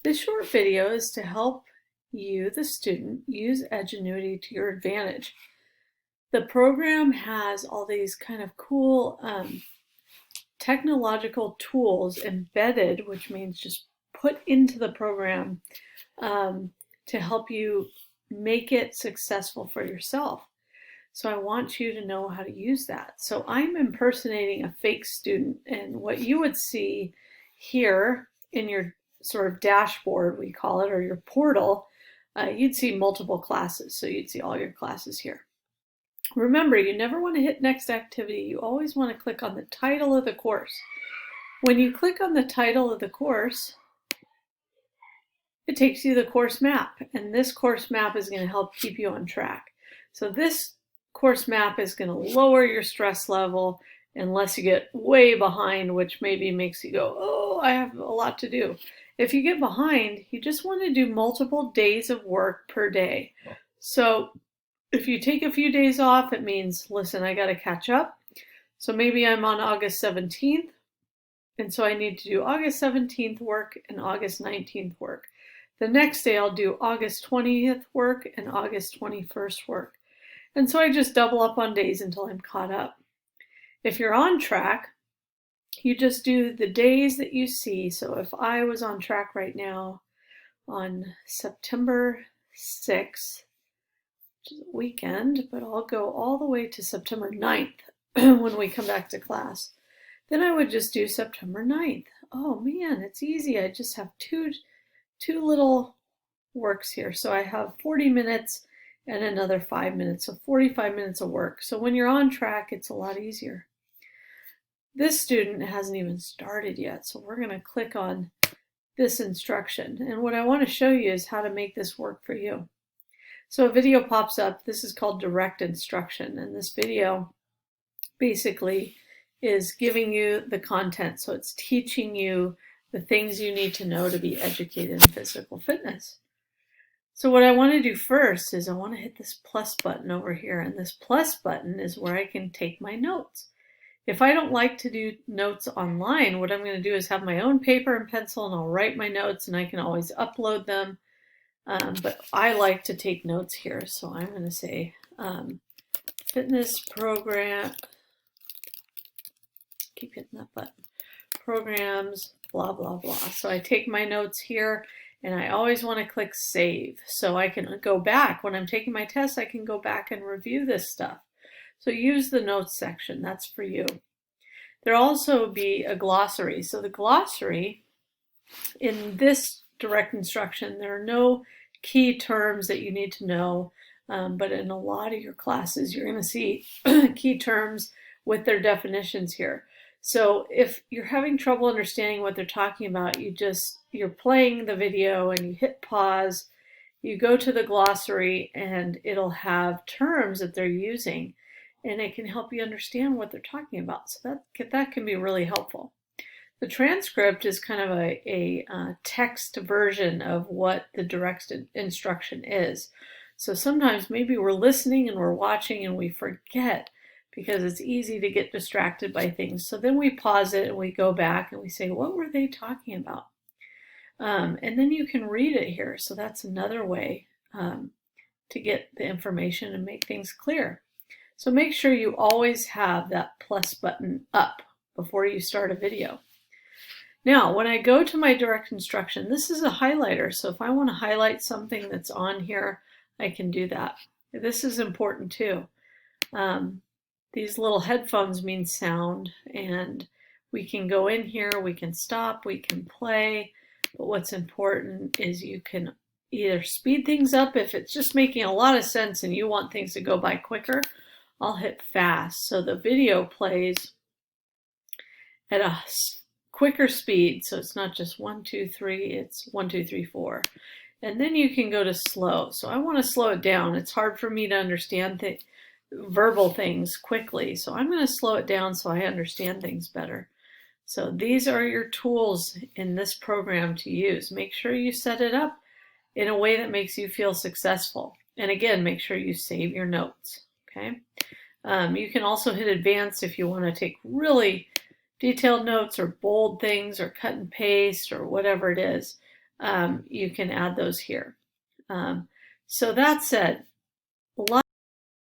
This short video is to help you, the student, use Edgenuity to your advantage. The program has all these kind of cool technological tools embedded, which means just put into the program to help you make it successful for yourself. So I want you to know how to use that. So I'm impersonating a fake student, and what you would see here in your sort of dashboard, we call it, or your portal, you'd see multiple classes. So you'd see all your classes here. Remember, you never want to hit next activity. You always want to click on the title of the course. When you click on the title of the course, it takes you to the course map, and this course map is going to help keep you on track. So this course map is going to lower your stress level unless you get way behind, which maybe makes you go, oh, I have a lot to do. If you get behind, you just want to do multiple days of work per day. So if you take a few days off, it means, listen, I got to catch up. So maybe I'm on August 17th, and so I need to do August 17th work and August 19th work. The next day I'll do August 20th work and August 21st work. And so I just double up on days until I'm caught up. If you're on track, you just do the days that you see. So if I was on track right now on September 6th, which is a weekend, but I'll go all the way to September 9th when we come back to class, then I would just do September 9th. Oh man, it's easy. I just have two little works here. So I have 40 minutes and another 5 minutes, so 45 minutes of work. So when you're on track, it's a lot easier. This student hasn't even started yet, so we're going to click on this instruction. And what I want to show you is how to make this work for you. So a video pops up. This is called direct instruction, and this video basically is giving you the content. So it's teaching you the things you need to know to be educated in physical fitness. So what I want to do first is I want to hit this plus button over here, and this plus button is where I can take my notes. If I don't like to do notes online, what I'm going to do is have my own paper and pencil, and I'll write my notes, and I can always upload them. But I like to take notes here, so I'm going to say fitness program, keep hitting that button, programs, blah, blah, blah. So I take my notes here, and I always want to click save. So I can go back. When I'm taking my test, I can go back and review this stuff. So use the notes section. That's for you. There'll also be a glossary. So the glossary, in this direct instruction, there are no key terms that you need to know. But in a lot of your classes, you're going to see key terms with their definitions here. So if you're having trouble understanding what they're talking about, you're playing the video and you hit pause, you go to the glossary, and it'll have terms that they're using, and it can help you understand what they're talking about. So that can be really helpful. The transcript is kind of a text version of what the direct instruction is. So sometimes maybe we're listening and we're watching and we forget, because it's easy to get distracted by things. So then we pause it and we go back and we say, what were they talking about? And then you can read it here. So that's another way to get the information and make things clear. So make sure you always have that plus button up before you start a video. Now, when I go to my direct instruction, this is a highlighter. So if I want to highlight something that's on here, I can do that. This is important too. These little headphones mean sound, and we can go in here, we can stop, we can play, but what's important is you can either speed things up if it's just making a lot of sense and you want things to go by quicker. I'll hit fast, so the video plays at a quicker speed, so it's not just 1, 2, 3, it's 1, 2, 3, 4. And then you can go to slow. So I want to slow it down. It's hard for me to understand verbal things quickly, so I'm going to slow it down so I understand things better. So these are your tools in this program to use. Make sure you set it up in a way that makes you feel successful. And again, make sure you save your notes. Okay. You can also hit advanced if you want to take really detailed notes or bold things or cut and paste or whatever it is. you can add those here. So that said, a lot